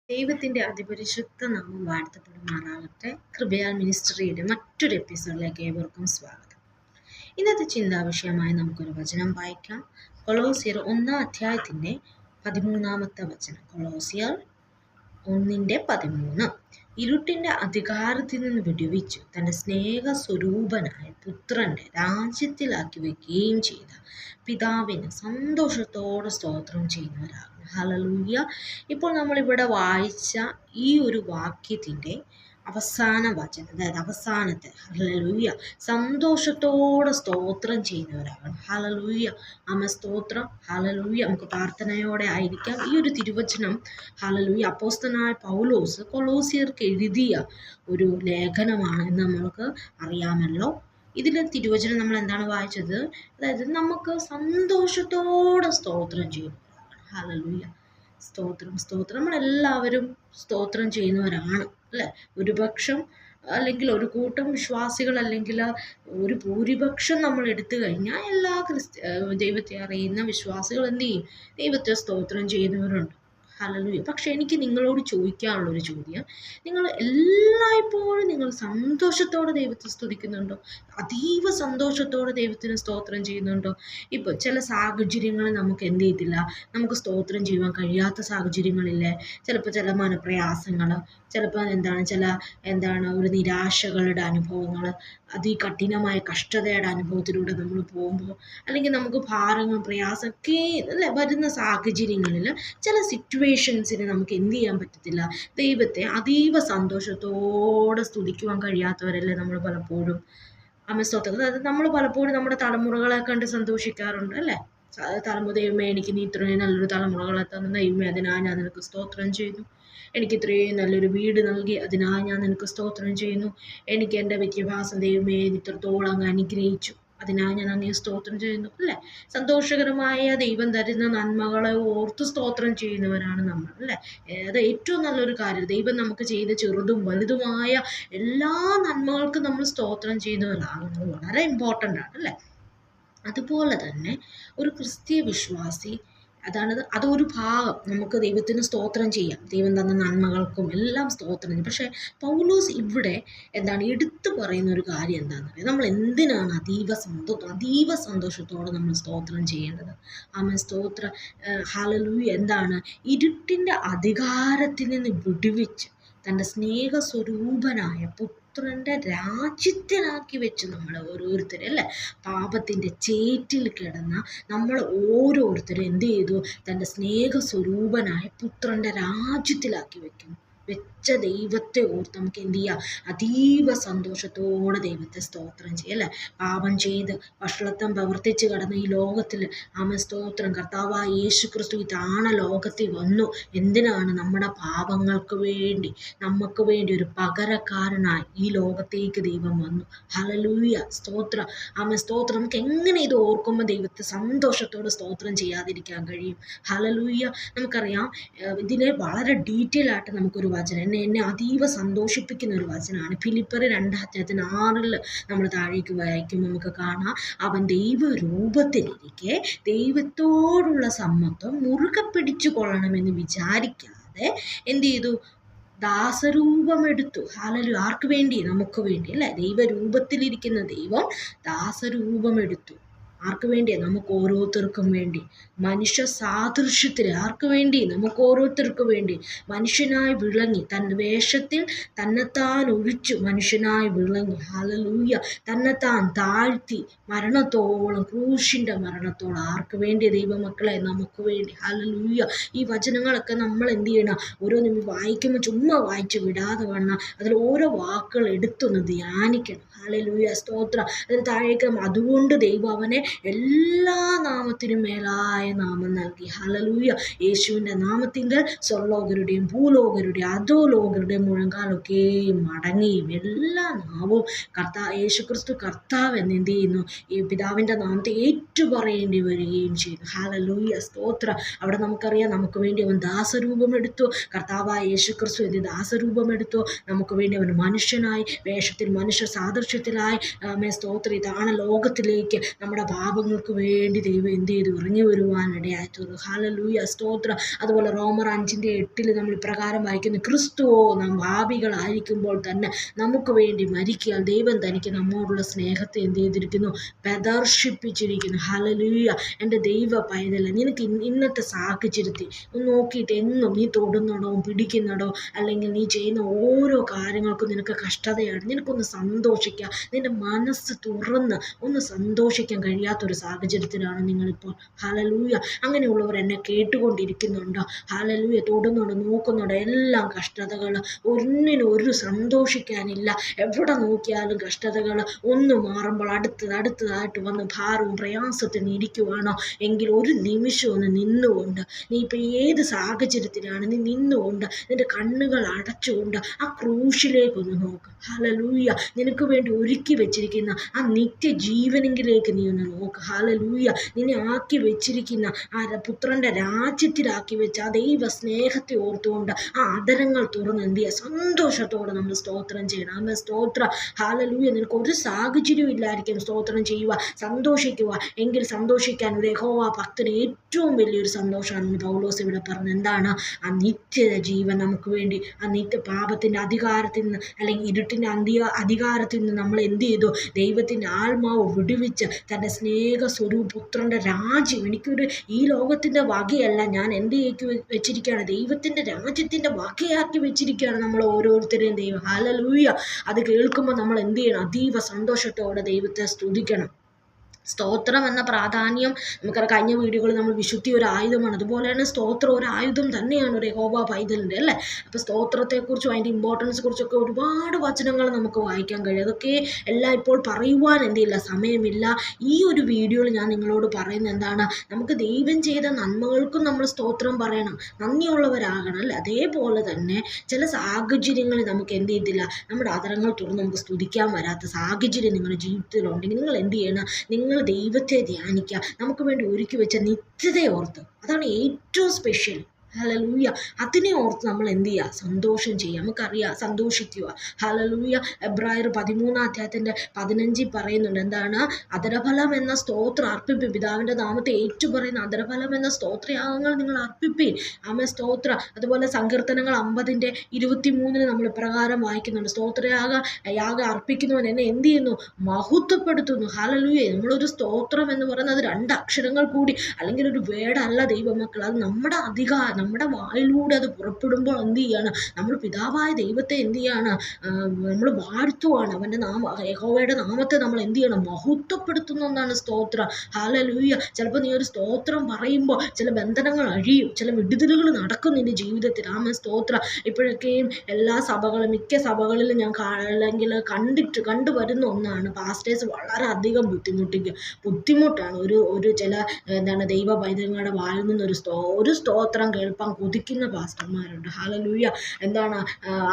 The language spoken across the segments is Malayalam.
ദൈവത്തിൻ്റെ അതിപരിശുദ്ധ നാമം വാഴ്ത്തപ്പെടുമാറാകട്ടെ. കൃപയാൽ മിനിസ്ട്രിയുടെ മറ്റൊരു എപ്പിസോഡിലേക്ക് ഏവർക്കും സ്വാഗതം. ഇന്നത്തെ ചിന്താവിഷയമായി നമുക്കൊരു വചനം വായിക്കാം. കൊളോസിയർ 1-ാം 13 വചനം. കൊളോസിയർ 1:13. ഇരുട്ടിൻ്റെ അധികാരത്തിൽ നിന്ന് വിടുവിച്ചു തൻ്റെ സ്നേഹസ്വരൂപനായ പുത്രൻ്റെ രാജ്യത്തിലാക്കി വയ്ക്കുകയും ചെയ്ത പിതാവിന് സന്തോഷത്തോടെ സ്തോത്രം ചെയ്യുന്നവരാകുന്നു. ഹല്ലേലൂയ. ഇപ്പോൾ നമ്മളിവിടെ വായിച്ച ഈ ഒരു വാക്യത്തിൻ്റെ അവസാന വചനം, അതായത് അവസാനത്തെ ഹല്ലേലൂയ, സന്തോഷത്തോടെ സ്തോത്രം ചെയ്യുന്നവരാകണം. ഹല്ലേലൂയ. സ്തോത്രം. ഹല്ലേലൂയ. നമുക്ക് പ്രാർത്ഥനയോടെ ആയിരിക്കാം. ഈ ഒരു തിരുവചനം ഹല്ലേലൂയ അപ്പോസ്തലനായ പൗലോസ് കൊളോസിയർക്ക് എഴുതിയ ഒരു ലേഖനമാണ് എന്ന് നമ്മൾക്ക് അറിയാമല്ലോ. ഇതിലെ തിരുവചനം നമ്മൾ എന്താണ് വായിച്ചത്? അതായത് നമുക്ക് സന്തോഷത്തോടെ സ്തോത്രം ചെയ്യുന്നവരാണ്. ഹല്ലേലൂയ. സ്തോത്രം. നമ്മളെല്ലാവരും സ്തോത്രം ചെയ്യുന്നവരാണ് അല്ലേ? ഒരുപക്ഷം അല്ലെങ്കിൽ ഒരു കൂട്ടം വിശ്വാസികൾ അല്ലെങ്കിൽ ഒരു ഭൂരിപക്ഷം നമ്മൾ എടുത്തു കഴിഞ്ഞാൽ എല്ലാ ദൈവത്തെ അറിയുന്ന വിശ്വാസികൾ എന്ത് ചെയ്യും? ദൈവത്തെ സ്തോത്രം ചെയ്യുന്നവരുണ്ട്. ഹല്ലേലൂയ. പക്ഷെ എനിക്ക് നിങ്ങളോട് ചോദിക്കാനുള്ളൊരു ചോദ്യം, നിങ്ങൾ എല്ലായ്പ്പോഴും നിങ്ങൾ സന്തോഷത്തോടെ ദൈവത്തെ സ്തുതിക്കുന്നുണ്ടോ? അതീവ സന്തോഷത്തോടെ ദൈവത്തിന് സ്തോത്രം ചെയ്യുന്നുണ്ടോ? ഇപ്പോൾ ചില സാഹചര്യങ്ങളിൽ നമുക്ക് എന്ത് ചെയ്യത്തില്ല, നമുക്ക് സ്തോത്രം ചെയ്യുവാൻ കഴിയാത്ത സാഹചര്യങ്ങളില്ലേ? ചിലപ്പോൾ ചില മനപ്രയാസങ്ങൾ, ചിലപ്പോൾ ഒരു നിരാശകളുടെ അനുഭവങ്ങൾ, അതികഠിനമായ കഷ്ടതയുടെ അനുഭവത്തിലൂടെ നമ്മൾ പോകുമ്പോൾ, അല്ലെങ്കിൽ നമുക്ക് ഭാരങ്ങൾ പ്രയാസമൊക്കെ അല്ലേ വരുന്ന സാഹചര്യങ്ങളിൽ ചില സിറ്റുവേഷൻസിന് നമുക്ക് എന്ത് ചെയ്യാൻ പറ്റത്തില്ല, ദൈവത്തെ അതീവ സന്തോഷത്തോടെ സ്തുതിക്കുവാൻ കഴിയാത്തവരല്ലേ നമ്മൾ പലപ്പോഴും. സ്തോത്രം. അതായത് നമ്മൾ പലപ്പോഴും നമ്മുടെ തലമുറകളെ കണ്ട് സന്തോഷിക്കാറുണ്ട് അല്ലേ? ദൈവമേ, എനിക്ക് നീ ഇത്രയും നല്ലൊരു തലമുറകളെ തന്ന ദൈവമേ, അതിനായി ഞാൻ നിനക്ക് സ്തോത്രം ചെയ്യുന്നു. എനിക്ക് ഇത്രയും നല്ലൊരു വീട് നൽകി, അതിനായി ഞാൻ നിനക്ക് സ്തോത്രം ചെയ്യുന്നു. എനിക്ക് എൻ്റെ വിദ്യാഭ്യാസം ദൈവമേ ഇത്രത്തോളം അങ്ങ് അനുഗ്രഹിച്ചു, അതിനായി ഞാൻ അങ്ങേ സ്തോത്രം ചെയ്യുന്നു അല്ലേ? സന്തോഷകരമായ ദൈവം തരുന്ന നന്മകളെ ഓർത്ത് സ്തോത്രം ചെയ്യുന്നവരാണ് നമ്മൾ അല്ലേ? അത് ഏറ്റവും നല്ലൊരു കാര്യം. ദൈവം നമുക്ക് ചെയ്ത ചെറുതും വലുതുമായ എല്ലാ നന്മകൾക്കും നമ്മൾ സ്തോത്രം ചെയ്യുന്നവരാകുന്നത് വളരെ ഇമ്പോർട്ടൻ്റ് ആണ് അല്ലേ? അതുപോലെ തന്നെ ഒരു ക്രിസ്തീയ വിശ്വാസി അതൊരു ഭാഗം നമുക്ക് ദൈവത്തിന് സ്തോത്രം ചെയ്യാം, ദൈവം തന്ന നന്മകൾക്കും എല്ലാം സ്തോത്രം ചെയ്യും. പക്ഷേ പൗലോസ് ഇവിടെ എടുത്തു പറയുന്ന ഒരു കാര്യം എന്താണെന്ന് അറിയാം. നമ്മൾ എന്തിനാണ് അതീവ സന്തോഷത്തോടെ നമ്മൾ സ്തോത്രം ചെയ്യേണ്ടത്? സ്തോത്രം. ഹല്ലേലൂയ. ഇരുട്ടിൻ്റെ അധികാരത്തിൽ നിന്ന് വിടുവിച്ച് തൻ്റെ സ്നേഹസ്വരൂപനായ പുത്രൻ്റെ രാജ്യത്തിലാക്കി വെച്ച് നമ്മൾ ഓരോരുത്തരും അല്ലേ, പാപത്തിൻ്റെ ചേറ്റിൽ കിടന്ന നമ്മൾ ഓരോരുത്തരും എന്ത് ചെയ്തു? തൻ്റെ സ്നേഹസ്വരൂപനായ പുത്രൻ്റെ രാജ്യത്തിലാക്കി വെച്ച ദൈവത്തെ ഓർത്ത് നമുക്ക് എന്ത് ചെയ്യാം? അതീവ സന്തോഷത്തോടെ ദൈവത്തെ സ്തോത്രം ചെയ്യും അല്ലേ? പാപം ചെയ്ത് വഷളത്വം പ്രവർത്തിച്ച് കിടന്ന ഈ ലോകത്തിൽ സ്തോത്രം, കർത്താവായ യേശു ക്രിസ്തു ഈ ലോകത്തിൽ വന്നു. എന്തിനാണ്? നമ്മുടെ പാപങ്ങൾക്ക് വേണ്ടി, നമുക്ക് വേണ്ടി ഒരു പകരക്കാരനായി ഈ ലോകത്തേക്ക് ദൈവം വന്നു. ഹല്ലേലൂയ. സ്തോത്രം. സ്തോത്രം. നമുക്ക് എങ്ങനെ ഇത് ഓർക്കുമ്പോൾ ദൈവത്തെ സന്തോഷത്തോടെ സ്തോത്രം ചെയ്യാതിരിക്കാൻ കഴിയും? ഹല്ലേലൂയ. നമുക്കറിയാം, ഇതിനെ വളരെ ഡീറ്റെയിൽ ആയിട്ട് നമുക്കൊരു വചനം എന്നെ അതീവ സന്തോഷിപ്പിക്കുന്ന ഒരു വചനമാണ്. ഫിലിപ്പിയർ 2:6 നമ്മൾ താഴേക്ക് വായിക്കുമ്പോൾ നമുക്ക് കാണാം, അവൻ ദൈവരൂപത്തിലിരിക്കെ ദൈവത്തോടുള്ള സമത്വം മുറുകെ പിടിച്ചു കൊള്ളണമെന്ന് വിചാരിക്കാതെ എന്ത് ചെയ്തു? ദാസരൂപമെടുത്തു. ഹല്ലേലൂയ. ആർക്ക് വേണ്ടി? നമുക്ക് വേണ്ടി അല്ലേ? ദൈവരൂപത്തിലിരിക്കുന്ന ദൈവം ദാസരൂപമെടുത്തു. ആർക്ക് വേണ്ടിയാണ്? നമുക്ക് ഓരോരുത്തർക്കും വേണ്ടി. മനുഷ്യ സാദൃശ്യത്തിൽ ആർക്ക് വേണ്ടി? നമുക്ക് ഓരോരുത്തർക്കും വേണ്ടി മനുഷ്യനായി വിളങ്ങി, തൻ്റെ വേഷത്തിൽ തന്നെത്താൻ ഒഴിച്ചു മനുഷ്യനായി വിളങ്ങി. ഹല്ലേലൂയ. തന്നെത്താൻ താഴ്ത്തി മരണത്തോളം, ക്രൂശിൻ്റെ മരണത്തോളം. ആർക്ക് വേണ്ടി? ദൈവമക്കളെ, നമുക്ക് വേണ്ടി. ഹല്ലേലൂയ. ഈ വചനങ്ങളൊക്കെ നമ്മൾ എന്ത് ചെയ്യണം? ഓരോന്നും വായിക്കുമ്പോൾ ചുമ്മാ വായിച്ച് വിടാതെ വേണം അതിൽ ഓരോ വാക്കുകൾ എടുത്തൊന്ന് ധ്യാനിക്കണം. ഹല്ലേലൂയ. സ്തോത്രം. അതിന് താഴേക്ക് അതുകൊണ്ട് ദൈവം അവനെ എല്ലാ നാമത്തിനും മേലായ നാമം നൽകി. ഹല്ലേലൂയ. യേശുവിൻ്റെ നാമത്തിങ്കൽ സ്വർലോകരുടെയും ഭൂലോകരുടെയും അധോലോകരുടെയും മുഴങ്കാലൊക്കെയും മടങ്ങിയും എല്ലാ നാമവും യേശു ക്രിസ്തു കർത്താവ് എന്ന് എന്ത് ചെയ്യുന്നു? ഈ പിതാവിൻ്റെ നാമത്തെ ഏറ്റുപറയേണ്ടി വരികയും ചെയ്യുന്നു. ഹല്ലേലൂയ. സ്തോത്രം. അവിടെ നമുക്കറിയാം, നമുക്ക് വേണ്ടി അവൻ ദാസരൂപം എടുത്തു. കർത്താവായ യേശു ക്രിസ്തു എന്ത് ദാസരൂപം എടുത്തു? നമുക്ക് വേണ്ടി അവൻ മനുഷ്യനായി, വേഷത്തിൽ മനുഷ്യ സാദൃശ്യത്തിലായി സ്തോത്രം ലോകത്തിലേക്ക് നമ്മുടെ പാപങ്ങൾക്ക് വേണ്ടി ദൈവം എന്ത് ചെയ്തു ഇറങ്ങി വരുവാനിടയായി തീർന്നു. ഹല്ലേലൂയ, സ്തോത്രം. അതുപോലെ റോമർ 5:8 നമ്മൾ ഇപ്രകാരം വായിക്കുന്നു, ക്രിസ്തുവോ നാം പാപികളായിരിക്കുമ്പോൾ തന്നെ നമുക്ക് വേണ്ടി മരിക്കാൻ ദൈവം തനിക്ക് നമ്മോടുള്ള സ്നേഹത്തെ എന്ത് ചെയ്തിരിക്കുന്നു, പ്രദർശിപ്പിച്ചിരിക്കുന്നു. ഹല്ലേലൂയ. എൻ്റെ ദൈവ പൈതലേ, നിനക്ക് ഇന്നത്തെ സാഹചര്യത്തിൽ ഒന്ന് നോക്കിയിട്ട് എന്നും നീ തൊടുന്നിടോ പിടിക്കുന്നിടോ അല്ലെങ്കിൽ നീ ചെയ്യുന്ന ഓരോ കാര്യങ്ങൾക്കും നിനക്ക് കഷ്ടതയാണ്. നിനക്കൊന്ന് സന്തോഷിക്കാം, നിന്റെ മനസ്സ് തുറന്ന് ഒന്ന് സന്തോഷിക്കാൻ കഴിയാത്തൊരു സാഹചര്യത്തിലാണ് നിങ്ങളിപ്പോൾ. ഹല്ലേലൂയ. അങ്ങനെയുള്ളവർ എന്നെ കേട്ടുകൊണ്ടിരിക്കുന്നുണ്ടോ? ഹല്ലേലൂയ. തൊടുന്നുണ്ടോ, നോക്കുന്നുണ്ടോ, എല്ലാം കഷ്ടതകൾ, ഒരു സന്തോഷിക്കാനില്ല. എവിടെ നോക്കിയാലും കഷ്ടതകൾ. ഒന്ന് മാറുമ്പോൾ അടുത്തതായിട്ട് വന്ന് ഭാരവും പ്രയാസത്തിൽ നീ ഇരിക്കുവാണോ എങ്കിൽ ഒരു നിമിഷം ഒന്ന് നിന്നുകൊണ്ട്, നീ ഇപ്പം ഏത് സാഹചര്യത്തിലാണ്, നീ നിന്നുകൊണ്ട് നിന്റെ കണ്ണുകൾ അടച്ചുകൊണ്ട് ആ ക്രൂശിലേക്കൊന്ന് നോക്ക്. ഹല്ലേലൂയ. നിനക്ക് വേണ്ടി ഒരുക്കി വെച്ചിരിക്കുന്ന ആ നിത്യജീവനെങ്കിലേക്ക് നീ ഒന്ന് നോക്ക്. ഹല്ലേലൂയ. നിന്നെ ആക്കി വെച്ചിരിക്കുന്ന ആ പുത്രൻ്റെ രാജ്യത്തിലാക്കി വെച്ച ആ ദൈവ സ്നേഹത്തെ ഓർത്തുകൊണ്ട് ആ അധരങ്ങൾ തുറന്ന് എന്ത് ചെയ്യുക, സന്തോഷത്തോടെ നമ്മൾ സ്തോത്രം ചെയ്യണം. ആമേൻ, സ്തോത്രം. ഹല്ലേലൂയ. നിനക്ക് ഒരു സാഹചര്യവും ഇല്ലായിരിക്കും സ്തോത്രം ചെയ്യുക, സന്തോഷിക്കുക. എങ്കിൽ സന്തോഷിക്കാൻ ഒരു യഹോവ ഭക്തന് ഏറ്റവും വലിയൊരു സന്തോഷമാണ് പൗലോസ് ഇവിടെ പറഞ്ഞത്. എന്താണ്? ആ നിത്യ ജീവൻ നമുക്ക് വേണ്ടി, ആ പാപത്തിൻ്റെ അധികാരത്തിൽ നിന്ന് അല്ലെങ്കിൽ ഇരുട്ടിൻ്റെ അധികാരത്തിൽ നിന്ന് നമ്മൾ എന്ത് ചെയ്തു, ദൈവത്തിൻ്റെ ആത്മാവ് വിടുവിച്ച് തൻ്റെ പുത്രൻ്റെ രാജ്യം, ഈ ലോകത്തിൻ്റെ വകയല്ല, ഞാൻ എന്ത് വെച്ചിരിക്കുകയാണ്, ദൈവത്തിൻ്റെ രാജ്യത്തിൻ്റെ വകയാക്കി വെച്ചിരിക്കുകയാണ് നമ്മൾ ഓരോരുത്തരെയും ദൈവം. ഹല്ലേലൂയ. അത് കേൾക്കുമ്പോൾ നമ്മൾ എന്ത് ചെയ്യണം? അതീവ സന്തോഷത്തോടെ ദൈവത്തെ സ്തുതിക്കണം. സ്തോത്രം എന്ന പ്രാധാന്യം നമുക്കറിയാം. കഴിഞ്ഞ വീഡിയോകളിൽ നമ്മൾ വിശുദ്ധി ഒരു ആയുധമാണ്, അതുപോലെ തന്നെ സ്തോത്രം ഒരു ആയുധം തന്നെയാണ് ഒരു യഹോവ പൈതലിൻ്റെ, അല്ലേ? അപ്പോൾ സ്തോത്രത്തെക്കുറിച്ചും അതിൻ്റെ ഇമ്പോർട്ടൻസ് കുറിച്ചൊക്കെ ഒരുപാട് വചനങ്ങൾ നമുക്ക് വായിക്കാൻ കഴിയും. അതൊക്കെ എല്ലാം ഇപ്പോൾ പറയുവാൻ എന്തില്ല, സമയമില്ല. ഈ ഒരു വീഡിയോയിൽ ഞാൻ നിങ്ങളോട് പറയുന്നത് എന്താണ്, നമുക്ക് ദൈവം ചെയ്ത നന്മകൾക്കും നമ്മൾ സ്തോത്രം പറയണം, നന്ദിയുള്ളവരാകണം, അല്ലേ? അതേപോലെ തന്നെ ചില സാഹചര്യങ്ങളിൽ നമുക്ക് എന്ത് ചെയ്തില്ല, നമ്മുടെ അധരങ്ങൾ തുറന്ന് നമുക്ക് സ്തുതിക്കാൻ വരാത്ത സാഹചര്യം നിങ്ങളുടെ ജീവിതത്തിലുണ്ടെങ്കിൽ നിങ്ങൾ എന്ത് ചെയ്യണം, നിങ്ങൾ ദൈവത്തെ ധ്യാനിക്കുക. നമുക്ക് വേണ്ടി ഒരുക്കി വെച്ച നിത്യതയെ ഓർത്ത്, അതാണ് ഏറ്റവും സ്പെഷ്യൽ. ഹല്ലേലൂയ. അതിനെ ഓർത്ത് നമ്മൾ എന്ത് ചെയ്യുക, സന്തോഷം ചെയ്യുക. നമുക്കറിയാം, സന്തോഷിക്കുക. ഹല്ലേലൂയ. എബ്രായർ 13:15 പറയുന്നുണ്ട്, എന്താണ്? അധരഫലം എന്ന സ്തോത്രം അർപ്പിപ്പിൻ, പിതാവിൻ്റെ നാമത്തെ ഏറ്റുപറയുന്ന അധരഫലം എന്ന സ്തോത്രയാഗങ്ങൾ നിങ്ങൾ അർപ്പിപ്പിൻ. ആമേൻ, സ്തോത്രം. അതുപോലെ സങ്കീർത്തനങ്ങൾ 50:23 നമ്മൾ ഇപ്രകാരം വായിക്കുന്നുണ്ട്, യാഗം അർപ്പിക്കുന്നവൻ എന്നെ എന്ത് ചെയ്യുന്നു, മഹത്വപ്പെടുത്തുന്നു. ഹല്ലേലൂയ. നമ്മളൊരു സ്തോത്രം എന്ന് പറയുന്നത് 2 അക്ഷരങ്ങൾ കൂടി അല്ലെങ്കിൽ ഒരു വേടല്ല ദൈവമക്കൾ, അത് നമ്മുടെ വായിലൂടെ അത് പുറപ്പെടുമ്പോൾ എന്ത് ചെയ്യാണ്, നമ്മൾ പിതാവായ ദൈവത്തെ എന്ത് ചെയ്യാണ്, നമ്മൾ വാഴ്ത്തുവാണ്. അവൻ്റെ യഹോവയുടെ നാമത്തെ നമ്മൾ എന്ത് ചെയ്യണം, മഹത്വപ്പെടുത്തുന്ന ഒന്നാണ് സ്തോത്രം. ഹല്ലേലൂയ. ചിലപ്പോൾ നീ ഒരു സ്തോത്രം പറയുമ്പോൾ ചില ബന്ധനങ്ങൾ അഴിയും, ചില വിടുതലുകൾ നടക്കും നിന്റെ ജീവിതത്തിൽ. ആമേൻ, സ്തോത്രം. ഇപ്പോഴൊക്കെയും മിക്ക സഭകളിലും ഞാൻ കണ്ടുവരുന്ന ഒന്നാണ്, പാസ്റ്റേഴ്സ് വളരെയധികം ബുദ്ധിമുട്ടാണ്. ചില ദൈവ പൈതൃകങ്ങളുടെ വായിൽ നിന്ന് ഒരു സ്തോത്രം കേൾപ്പാൻ കൊതിക്കുന്ന പാസ്റ്റർമാരുണ്ട്. ഹല്ലേലൂയ.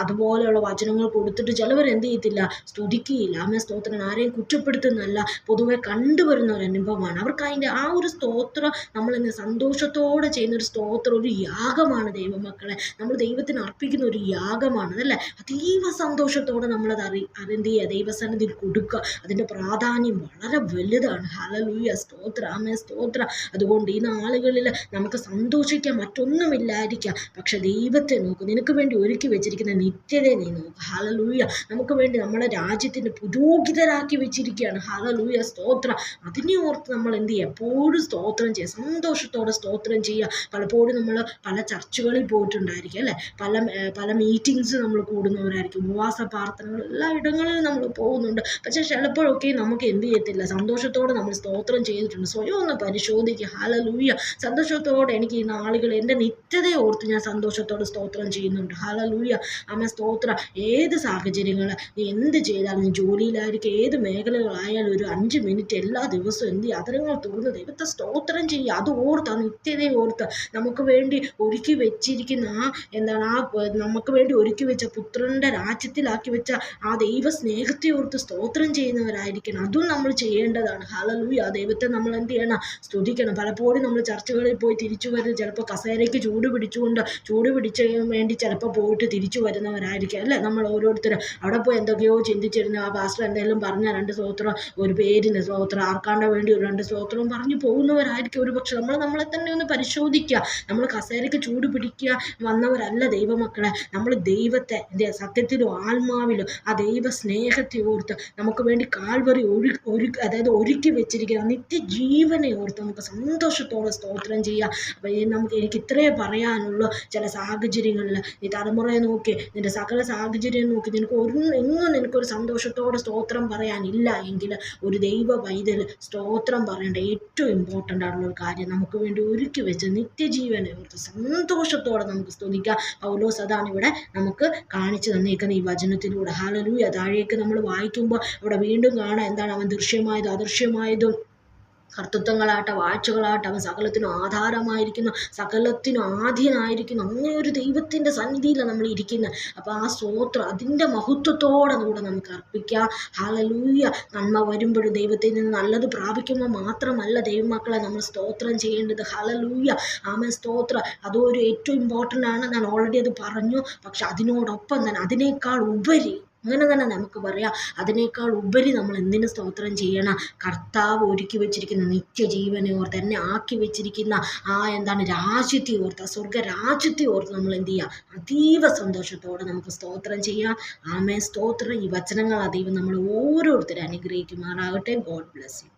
അതുപോലെയുള്ള വചനങ്ങൾ കൊടുത്തിട്ട് ചിലവർ എന്ത് ചെയ്യത്തില്ല, സ്തുതിക്കുകയില്ല. ആമേൻ, സ്തോത്രം. ആരെയും കുറ്റപ്പെടുത്തുന്നതല്ല, പൊതുവെ കണ്ടുവരുന്ന ഒരു അനുഭവമാണ്. അവർക്ക് അതിൻ്റെ ആ ഒരു സ്തോത്രം നമ്മളിന്ന് സന്തോഷത്തോടെ ചെയ്യുന്ന ഒരു സ്തോത്രം ഒരു യാഗമാണ് ദൈവമക്കളെ. നമ്മൾ ദൈവത്തിന് അർപ്പിക്കുന്ന ഒരു യാഗമാണ്, അതല്ലേ? അതീവ സന്തോഷത്തോടെ നമ്മളത് അതെന്ത് ചെയ്യുക, ദൈവസന്നിധിയിൽ കൊടുക്കുക. അതിൻ്റെ പ്രാധാന്യം വളരെ വലുതാണ്. ഹല്ലേലൂയ, സ്തോത്രം. ആമേൻ, സ്തോത്രം. അതുകൊണ്ട് ഈ നാളുകളിൽ നമുക്ക് സന്തോഷിക്കാൻ മറ്റൊന്നുമില്ലായിരിക്കാം, പക്ഷെ ദൈവത്തെ നോക്കും. നിനക്ക് വേണ്ടി ഒരുക്കി വെച്ചിരിക്കുന്ന നിത്യതയെ നീ നോക്ക്. ഹല്ലേലൂയ. നമുക്ക് വേണ്ടി നമ്മുടെ രാജ്യത്തിൻ്റെ പുരോഹിതരാക്കി വെച്ചിരിക്കുകയാണ്. ഹല്ലേലൂയ, സ്തോത്രം. അതിനെ ഓർത്ത് നമ്മൾ എന്ത് ചെയ്യുക, എപ്പോഴും സ്തോത്രം ചെയ്യുക, സന്തോഷത്തോടെ സ്തോത്രം ചെയ്യുക. പലപ്പോഴും നമ്മൾ പല ചർച്ചുകളിൽ പോയിട്ടുണ്ടായിരിക്കും, അല്ലേ? പല മീറ്റിങ്സ് നമ്മൾ കൂടുന്നവരായിരിക്കും, ഉപവാസ പ്രാർത്ഥനകൾ എല്ലാ ഇടങ്ങളിലും നമ്മൾ പോകുന്നുണ്ട്. പക്ഷെ ചിലപ്പോഴൊക്കെ നമുക്ക് എന്ത് ചെയ്യത്തില്ല, സന്തോഷത്തോടെ നമ്മൾ സ്തോത്രം ചെയ്തിട്ടുണ്ട്. സ്വയം ഒന്ന് പരിശോധിക്കുക. ഹല്ലേലൂയ. സന്തോഷത്തോടെ എനിക്ക് ഈ നാളുകൾ എൻ്റെ നിത്യതയെ ഓർത്ത് ഞാൻ സന്തോഷത്തോടെ സ്തോത്രം ചെയ്യുന്നുണ്ട്. ഹല്ലേലൂയ. ആമേൻ, സ്തോത്രം. ഏത് സാഹചര്യങ്ങൾ നീ എന്ത് ചെയ്താലും, നീ ജോലിയിലായിരിക്കും, ഏത് മേഖലകളായാലും ഒരു 5 മിനിറ്റ് എല്ലാ ദിവസവും എന്ത് ചെയ്യുക, അധരങ്ങൾ തുറന്ന് ദൈവത്തെ സ്തോത്രം ചെയ്യുക. അത് ഓർത്ത്, ആ നിത്യതയെ ഓർത്ത്, നമുക്ക് വേണ്ടി ഒരുക്കി വെച്ചിരിക്കുന്ന നമുക്ക് വേണ്ടി ഒരുക്കി വെച്ച പുത്രൻ്റെ രാജ്യത്തിലാക്കി വെച്ച ആ ദൈവ സ്നേഹത്തെ ഓർത്ത് സ്തോത്രം ചെയ്യുന്നവരായിരിക്കണം. അതും നമ്മൾ ചെയ്യേണ്ടതാണ്. ഹല്ലേലൂയ. ആ ദൈവത്തെ നമ്മൾ എന്ത് ചെയ്യണം, സ്തുതിക്കണം. പലപ്പോഴും നമ്മൾ ചർച്ചകളിൽ പോയി തിരിച്ചു വരുന്നത് ചിലപ്പോൾ കസേരയ്ക്ക് ചൂട് പിടിച്ച് വേണ്ടി ചിലപ്പോൾ പോയിട്ട് തിരിച്ചു വരുന്നവരായിരിക്കും അല്ലേ നമ്മൾ ഓരോരുത്തരും. അവിടെ പോയി എന്തൊക്കെയോ ചിന്തിച്ചിരുന്നു, ആ പാസ്റ്റർ എന്തെങ്കിലും പറഞ്ഞ 2 സ്തോത്രം, ഒരു പേരിന് സ്തോത്രം, ആർക്കാണ്ട വേണ്ടി ഒരു 2 സ്തോത്രം പറഞ്ഞു പോകുന്നവരായിരിക്കും ഒരു പക്ഷെ. നമ്മളെ തന്നെ ഒന്ന് പരിശോധിക്കുക. നമ്മൾ കസേരയ്ക്ക് ചൂട് പിടിക്കുക വന്നവരല്ല ദൈവമക്കളെ. നമ്മൾ ദൈവത്തെ സത്യത്തിലും ആത്മാവിലും ആ ദൈവ സ്നേഹത്തെ ഓർത്ത് നമുക്ക് വേണ്ടി കാൽവറി ഒരുക്കി വെച്ചിരിക്കുന്ന നിത്യജീവനെ ഓർത്ത് നമുക്ക് സന്തോഷത്തോടെ സ്തോത്രം ചെയ്യാം. അപ്പം എനിക്ക് ഇത്രയേ പറയാനുള്ളൂ. ചില സാഹചര്യങ്ങളിൽ നീ തലമുറയെ നോക്കി, നിന്റെ സകല സാഹചര്യം നോക്കി നിനക്കൊരു സന്തോഷത്തോടെ സ്തോത്രം പറയാനില്ല എങ്കിൽ ഒരു ദൈവ പൈതൽ സ്തോത്രം പറയേണ്ട ഏറ്റവും ഇമ്പോർട്ടൻ്റ് ആയിട്ടുള്ള ഒരു കാര്യം നമുക്ക് വേണ്ടി ഒരുക്കി വെച്ച് നിത്യജീവനെ ഓർത്ത് സന്തോഷത്തോടെ നമുക്ക് സ്തുതിക്കാം. പൗലോസ് അതാണ് ഇവിടെ നമുക്ക് കാണിച്ചു തന്നേക്കുന്ന ഈ വചനത്തിലൂടെ. ഹല്ലേലൂയ. താഴേക്ക് നമ്മൾ വായിക്കുമ്പോൾ അവിടെ വീണ്ടും കാണാം എന്താണ് അവൻ ദൃശ്യമായതും അദൃശ്യമായതും കർത്തൃത്വങ്ങളാട്ടെ വാഴ്ചകളാട്ടെ അവൻ സകലത്തിനും ആധാരമായിരിക്കുന്നു, സകലത്തിനും ആദ്യനായിരിക്കുന്നു. അങ്ങനെ ഒരു ദൈവത്തിൻ്റെ സന്നിധിയിലാണ് നമ്മൾ ഇരിക്കുന്നത്. അപ്പോൾ ആ സ്തോത്രം അതിൻ്റെ മഹത്വത്തോടെ കൂടെ നമുക്ക് അർപ്പിക്കാം. ഹല്ലേലൂയ. നന്മ വരുമ്പോഴും ദൈവത്തിൽ നിന്ന് നല്ലത് പ്രാപിക്കുമ്പോൾ മാത്രമല്ല ദൈവമക്കളെ നമ്മൾ സ്തോത്രം ചെയ്യേണ്ടത്. ഹല്ലേലൂയ. ആമേൻ. സ്തോത്രം അതൊരു ഏറ്റവും ഇമ്പോർട്ടൻ്റ് ആണ്. ഞാൻ ഓൾറെഡി അത് പറഞ്ഞു. പക്ഷെ അതിനോടൊപ്പം തന്നെ അതിനേക്കാൾ ഉപരി അങ്ങനെ തന്നെ നമുക്ക് പറയാം, അതിനേക്കാൾ ഉപരി നമ്മൾ എന്തിനു സ്തോത്രം ചെയ്യണം? കർത്താവ് ഒരുക്കി വെച്ചിരിക്കുന്ന നിത്യജീവനെ ഓർത്ത്, എന്നെ ആക്കി വെച്ചിരിക്കുന്ന ആ രാജ്യത്തെ ഓർത്ത്, സ്വർഗ രാജ്യത്തെ ഓർത്ത് നമ്മൾ എന്ത് ചെയ്യുക? അതീവ സന്തോഷത്തോടെ നമുക്ക് സ്തോത്രം ചെയ്യാം. ആമേൻ. സ്തോത്രം. ഈ വചനങ്ങൾ ദൈവം നമ്മൾ ഓരോരുത്തരും അനുഗ്രഹിക്കുമാറാകട്ടെ. God bless you.